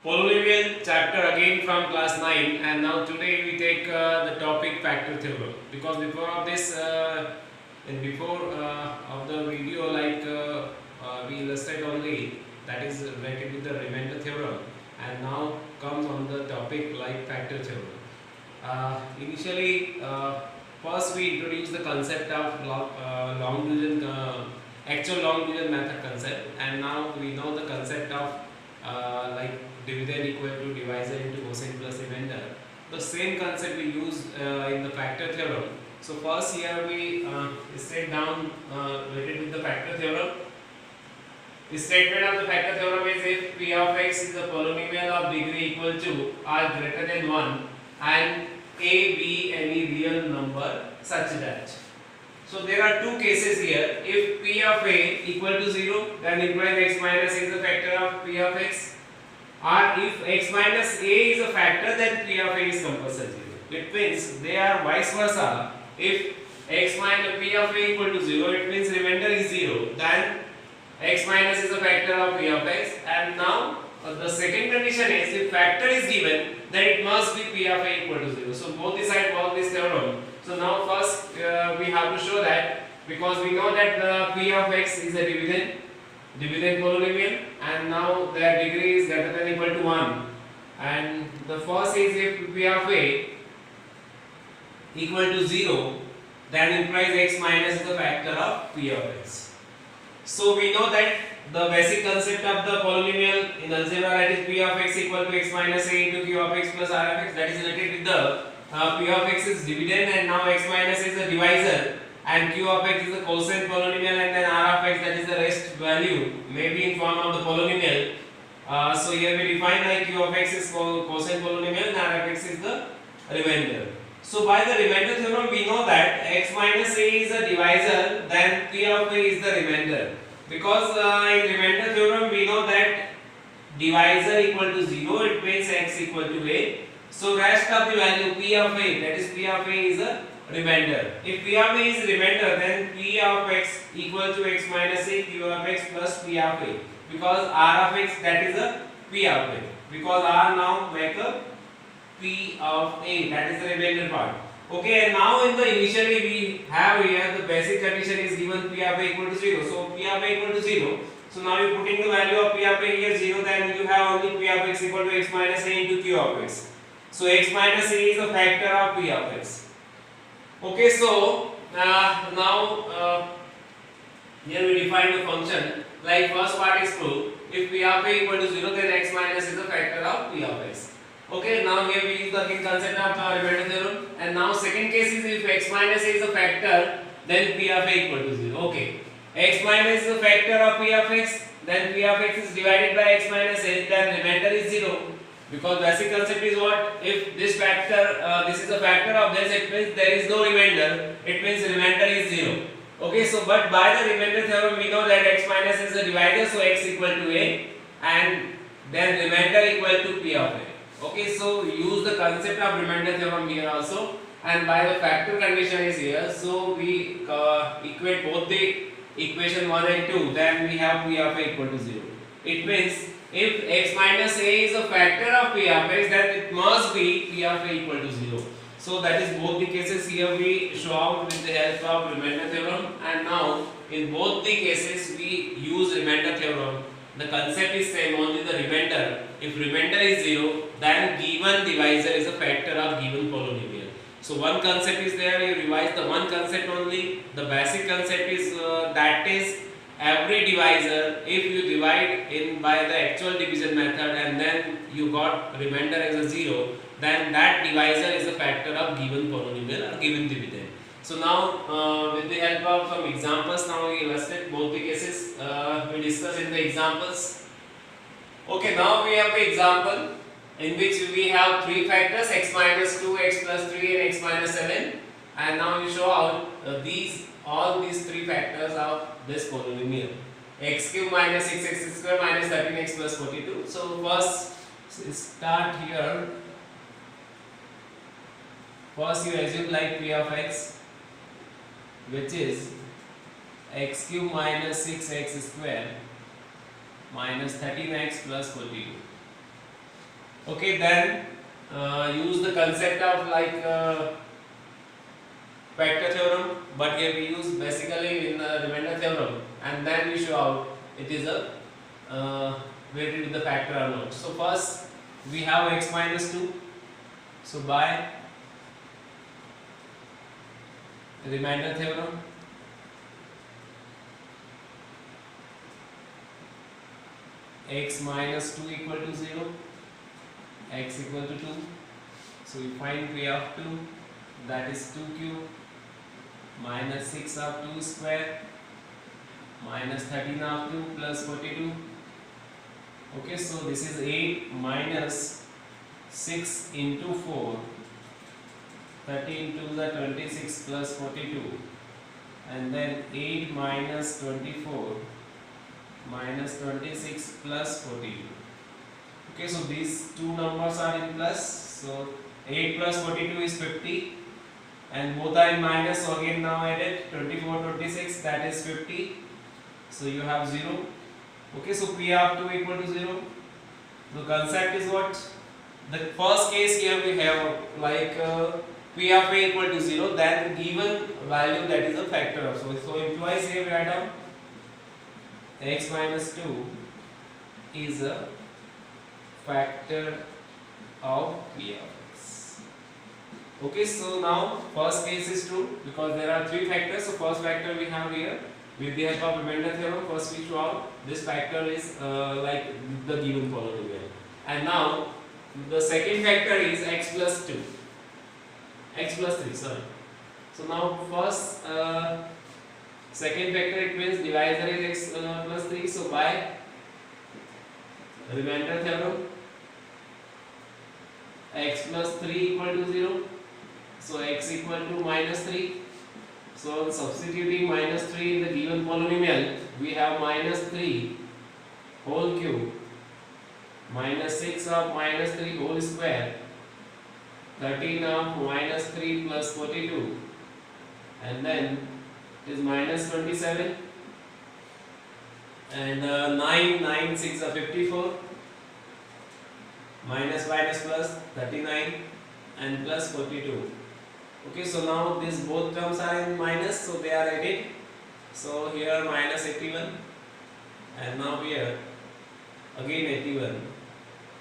Polynomial chapter again from class 9, and now today we take the topic factor theorem, because before of this in before of the video we illustrate only that is related with the remainder theorem, and now comes on the topic like factor theorem. Initially first we introduce the concept of long division actual long division method concept, and now we know the concept of dividend equal to divisor into cosine plus remainder. The same concept we use in the factor theorem. So first here we state down related with the factor theorem. The statement of the factor theorem is if p of x is a polynomial of degree equal to or greater than 1 and a be any real number such that. So there are two cases here. If p of a equal to 0, then implies x minus a is a factor of p of x. Or if x minus a is a factor, then p of a is compulsory 0. It means they are vice versa. If x minus p of a equal to 0, it means remainder is 0. Then x minus is a factor of p of x. And now the second condition is if factor is given, then it must be p of a equal to 0. So both the side work this theorem. So now first we have to show that, because we know that p of x is a dividend polynomial, and now their degree is greater than equal to 1. And the first is if p of a equal to 0, then implies x minus is the factor of p of x. So we know that the basic concept of the polynomial in algebra, that is p of x equal to x minus a into q of x plus r of x, that is related with the p of x is dividend, and now x minus is a divisor, and q of x is a cosine polynomial, and then r of x, that is the rest value, may be in form of the polynomial. So here we define like q of x is cosine polynomial and r of x is the remainder. So by the remainder theorem we know that x minus a is a divisor, then p of a is the remainder. Because in remainder theorem we know that divisor equal to 0, it means x equal to a. So rest of the value p of a, that is p of a is a remainder. If p of a is remainder, then p of x equal to x minus a q of x plus p of a, because r of x, that is a p of a, because r now make a p of a, that is the remainder part. Okay, and now in the initially we have here the basic condition is given p of a equal to 0. So p of a equal to 0. So now you putting the value of p of a here 0, then you have only p of x equal to x minus a into q of x. So x minus a is a factor of p of x. Okay, so now here we define the function. Like first part is true. If p of a equal to 0, then x minus is a factor of p of x. Okay, now here we use the concept of remainder theorem. And now second case is if x minus a is a factor, then p of a equal to 0. Okay, x minus is a factor of p of x, then p of x is divided by x minus a, then remainder is 0. Because basic concept is what? If this factor, this is a factor of this, it means there is no remainder. It means remainder is 0. Okay, so but by the remainder theorem we know that x minus is a divisor, so x equal to a, and then remainder equal to p of a. Okay, so use the concept of remainder theorem here also, and by the factor condition is here. So we equate both the equation 1 and 2, then we have p of a equal to 0. It means if x minus a is a factor of p of x, then it must be p of a equal to 0. So that is both the cases here we show out with the help of remainder theorem, and now in both the cases we use remainder theorem. The concept is same, only the remainder. If remainder is 0, then given divisor is a factor of given polynomial. So one concept is there, you revise the one concept only. The basic concept is that is every divisor, if you divide in by the actual division method and then you got remainder as a 0, then that divisor is a factor of given polynomial or given dividend. So now with the help of some examples, now we illustrate both the cases. We discuss in the examples. Okay, now we have the example in which we have three factors, x minus 2, x plus 3 and x minus 7, and now we show out all these three factors of this polynomial, x cube minus 6x square minus 13x plus 42. So first start here. First you assume like p of x, which is x cube minus 6x square minus 13x plus 42. Okay, then use the concept of like factor theorem, but here we use basically in the remainder theorem, and then we show out it is a weighted with the factor or not. So first we have x minus 2. So by remainder theorem, x minus 2 equal to 0, x equal to 2. So we find p of 2, that is 2 cube minus 6 of 2 square minus 13 of 2 plus 42. Okay, so this is 8 minus 6 into 4, 13 to the 26 plus 42, and then 8 minus 24 minus 26 plus 42. Okay, so these two numbers are in plus, so 8 plus 42 is 50, and both are in minus, so again now added 24, 26, that is 50, so you have 0. Okay, so p of 2 equal to 0. The concept is what? The first case here we have like p of a equal to 0, then given value that is a factor of. So implies here we write down x minus 2 is a factor of p of x. Okay, so now first case is true because there are three factors. So first factor we have here. With the help of remainder theorem, first we show out this factor is like the given polynomial. And now the second factor is x plus 2, x plus 3, sorry. So now first second factor, it means divisor is x plus 3. So by remainder theorem, x plus 3 equal to 0. So x equal to minus 3. So substituting minus 3 in the given polynomial, we have minus 3 whole cube minus 6 of minus 3 whole square, 13 of minus 3 plus 42, and then it is minus 27, and 9 6 are 54, minus plus 39, and plus 42. Okay, so now these both terms are in minus, so they are added. So here minus 81, and now here again 81.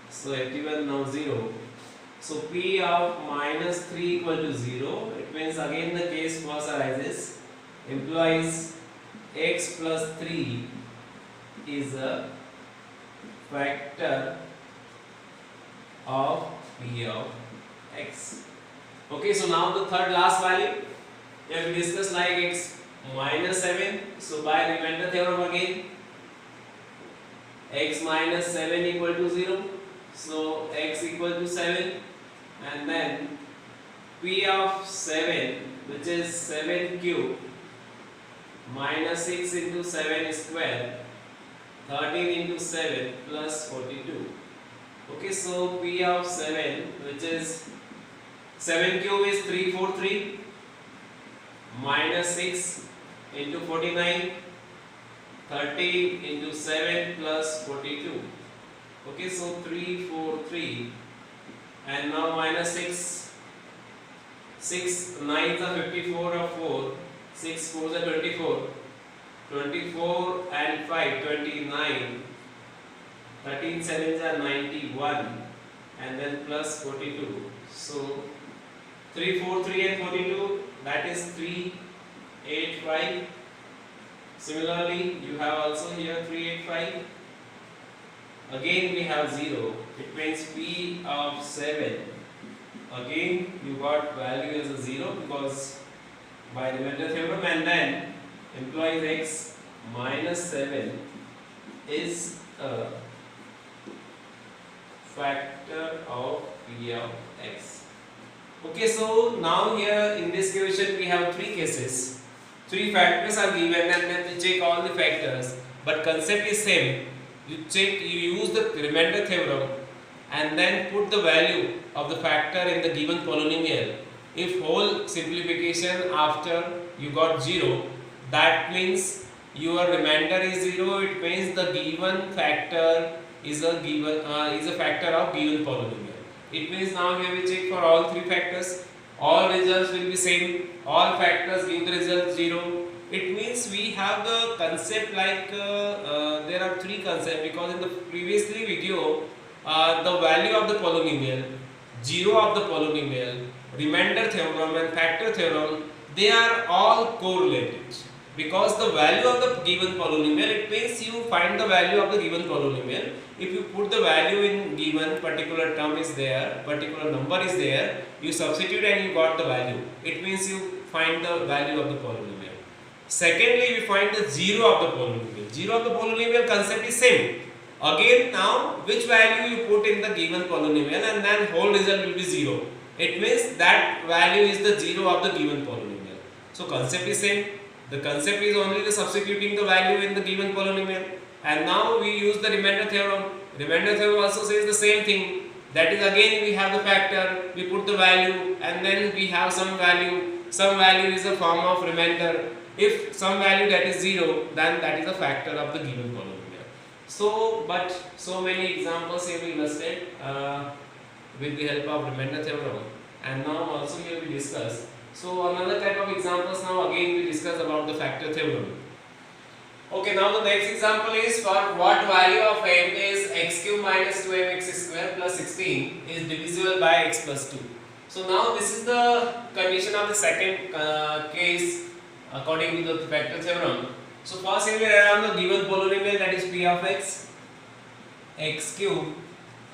So 81 now 0. So p of minus 3 equal to 0. It means again the case first arises, implies x plus 3 is a factor of p of x. Okay, so now the third last value, if we discuss like x minus 7, so by remainder theorem again, x minus 7 equal to 0, so x equal to 7, and then p of 7, which is 7 cube minus 6 into 7 square, 13 into 7 plus 42. Okay, so p of 7, which is 7 cube is 343 minus 6 into 49, 13 into 7 plus 42. Okay, so 343, and now minus 6, 6 9s are 54 of 4, 6 4s are 24, 24 and 5 29, 13 7s are 91, and then plus 42. So 343 and 42, that is 385. Similarly, you have also here 385. Again we have 0. It means p of 7. Again you got value as a 0 because by remainder theorem, and then implies x minus 7 is a factor of p of x. Okay, so now here in this question we have three cases. Three factors are given, and then we check all the factors. But concept is same. You use the remainder theorem and then put the value of the factor in the given polynomial. If whole simplification after you got 0, that means your remainder is 0. It means the given factor is a given is a factor of given polynomial. It means now here we check for all three factors. All results will be same. All factors give the result 0. It means we have the concept like there are three concepts, because in the previously video the value of the polynomial, 0 of the polynomial, remainder theorem and factor theorem, they are all correlated. Because the value of the given polynomial, it means you find the value of the given polynomial. If you put the value in given particular term is there, particular number is there, you substitute and you got the value. It means you find the value of the polynomial. Secondly, we find the 0 of the polynomial. 0 of the polynomial concept is same. Again, now which value you put in the given polynomial, and then whole result will be 0. It means that value is the 0 of the given polynomial. So concept is same. The concept is only the substituting the value in the given polynomial. And now we use the remainder theorem. Remainder theorem also says the same thing. That is, again we have the factor, we put the value, and then we have some value. Some value is a form of remainder. If some value that is 0, then that is a factor of the given polynomial. So, but so many examples here we illustrate with the help of remainder theorem. And now also here we discuss. So another type of examples, now again we discuss about the factor theorem. Okay, now the next example is for what value of m is x cube minus 2mx square plus 16 is divisible by x plus 2. So now this is the condition of the second case according to the factor theorem. So first here we write down the given polynomial, that is p of x cube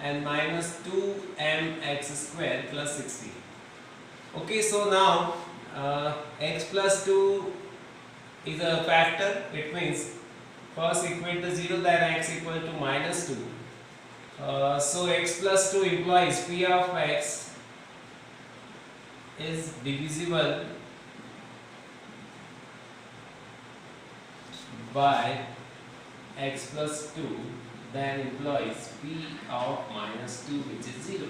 and minus 2mx square plus 16. Okay, so now x plus 2 is a factor. It means first equate the 0, then x equal to minus 2. So x plus 2 implies p of x is divisible by x plus 2, then implies p of minus 2, which is 0.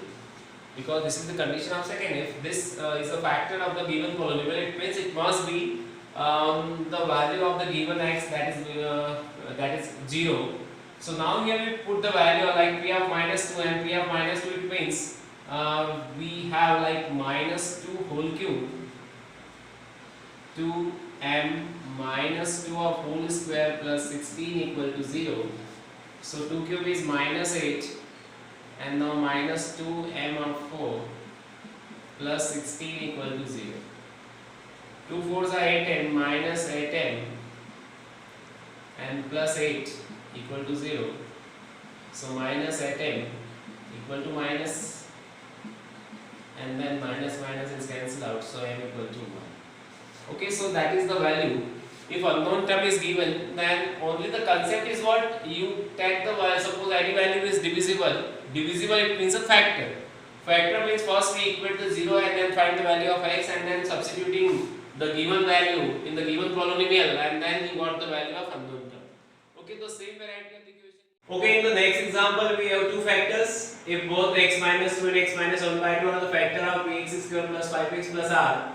Because this is the condition of second. If this is a factor of the given polynomial, it means it must be the value of the given x, that is 0. So now here we put the value like p of minus 2, and p of minus 2, it means we have like minus 2 whole cube to m minus 2 of whole square plus 16 equal to 0. So 2 cube is minus 8, and now minus 2m of 4 plus 16 equal to 0. 2 4s are 8 and minus 8m and plus 8 equal to 0. So minus 8m equal to minus, and then minus minus is cancelled out, so m equal to 1. Okay, so that is the value. If unknown term is given, then only the concept is what you take the value. Suppose any value is divisible. Divisible, it means a factor. Factor means first we equate the 0 and then find the value of x, and then substituting the given value in the given polynomial, and then you got the value of unknown term. Okay, the same variety of the equation. Okay, in the next example we have two factors. If both x minus 2 and x minus 1 by 2 are the factor of px square plus 5x plus r,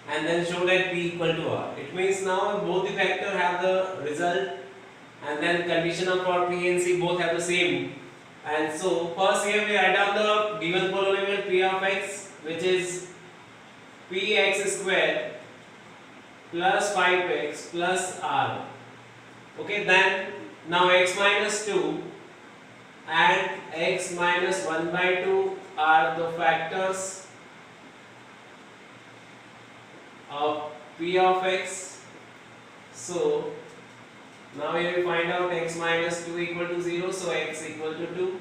and then show that p equal to r. It means now both the factor have the result, and then condition of for p and c both have the same. And so first here we write down the given polynomial p of x, which is px square plus 5x plus r. Okay, then now x minus 2 and x minus 1 by 2 are the factors of p of x. So now here we find out x minus 2 equal to 0, so x equal to 2.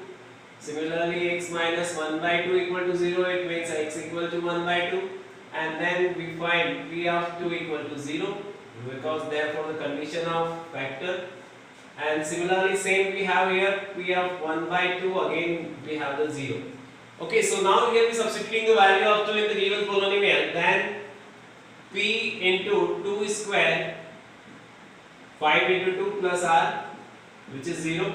Similarly, x minus 1 by 2 equal to 0, it makes x equal to 1 by 2. And then we find p of 2 equal to 0, because therefore the condition of factor. And similarly same we have here, p of 1 by 2, again we have the 0. Okay, so now here we substituting the value of 2 in the given polynomial, then p into 2 square, 5 into 2 plus r, which is 0,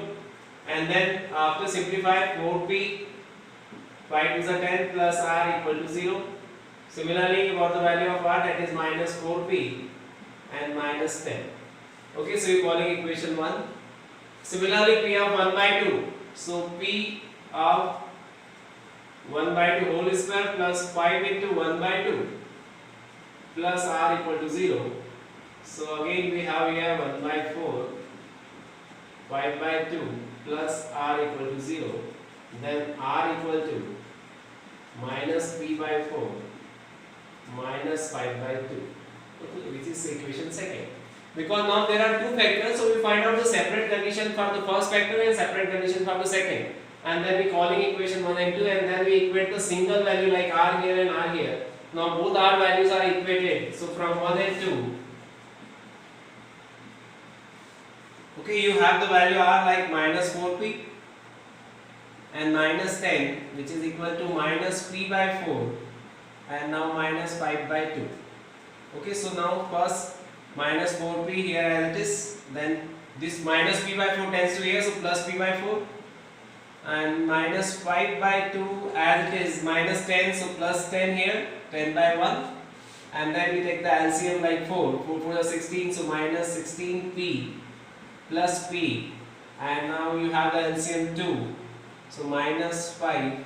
and then after simplify 4p, 5 is a 10 plus r equal to 0. Similarly, you got the value of r, that is minus 4p and minus 10. Okay, so you are calling equation 1. Similarly, p of 1 by 2, So P of 1 by 2 whole square plus 5 into 1 by 2 plus R equal to 0. So again we have here 1 by 4, 5 by 2 plus R equal to 0. Then R equal to minus P by 4 minus 5 by 2. Okay, which is equation second. Because now there are two factors, so we find out the separate condition for the first factor and separate condition for the second. And then we calling equation 1 and 2, and then we equate the single value like R here and R here. Now both R values are equated. So from 1 and 2, okay, you have the value R like minus 4p and minus 10, which is equal to minus p by 4 and now minus 5 by 2. Okay, so now first minus 4p here as it is, then this minus p by 4 tends to here, so plus p by 4, and minus 5 by 2 as it is minus 10, so plus 10 here, 10 by 1, and then we take the LCM like 4 4 is 16, so minus 16p plus p, and now you have the LCM 2, so minus 5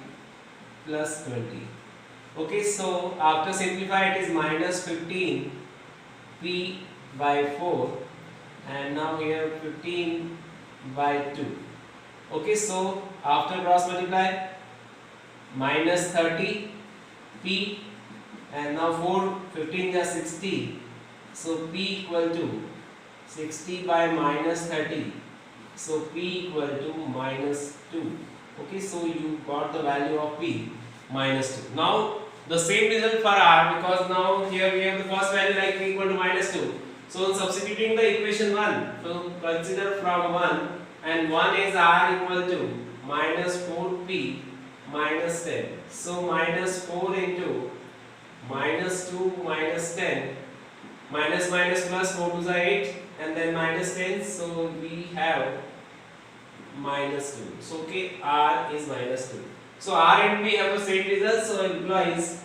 plus 20. Okay, so after simplify it is minus 15 p by 4 and now here 15 by 2. Okay, so after cross multiply minus 30 p and now 4 15 is 60, so p equal to 60 by minus 30, so p equal to minus 2. Okay, so you got the value of p minus 2. Now the same result for R, because now here we have the first value like p equal to minus 2. So substituting the equation 1, so consider from 1, and 1 is R equal to minus 4p minus 10. So minus 4 into minus 2 minus 10, minus minus plus 4 to the 8, and then minus 10, so we have minus 2. So okay, R is minus 2. So R and P have the same result, so implies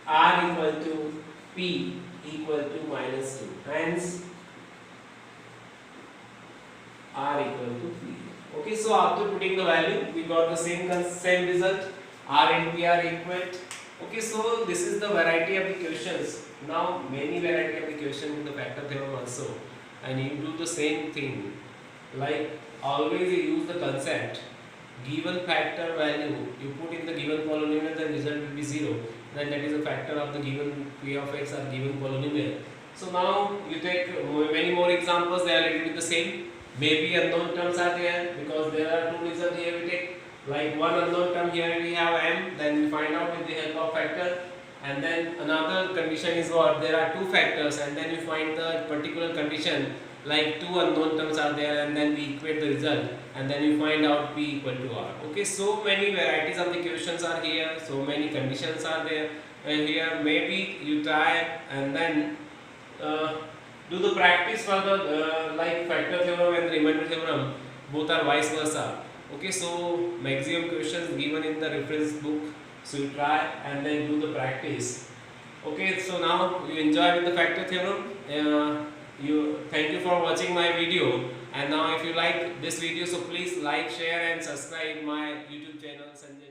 R equal to P equal to minus 2. Hence R equal to P. Okay, so after putting the value, we got the same result. R and P are equal. Okay, so this is the variety of the questions. Now many variety of the question in the factor theorem also, and you do the same thing. Like always you use the concept. Given factor value, you put in the given polynomial, the result will be 0. Then that is a factor of the given p of x or given polynomial. So now you take many more examples, they are related to the same. Maybe unknown terms are there, because there are two results here we take. Like one unknown term here we have m, then we find out with the help of factor. And then another condition is what? There are two factors, and then you find the particular condition, like two unknown terms are there, and then we equate the result, and then you find out p equal to r. Okay, so many varieties of the questions are here, so many conditions are there, and here maybe you try and then do the practice for the like factor theorem and remainder theorem, both are vice versa. Okay, so maximum questions given in the reference book, so you try and then do the practice. Okay, so now you enjoy with the factor theorem. Thank you for watching my video, and now if you like this video, so please like, share and subscribe my YouTube channel Sanjay.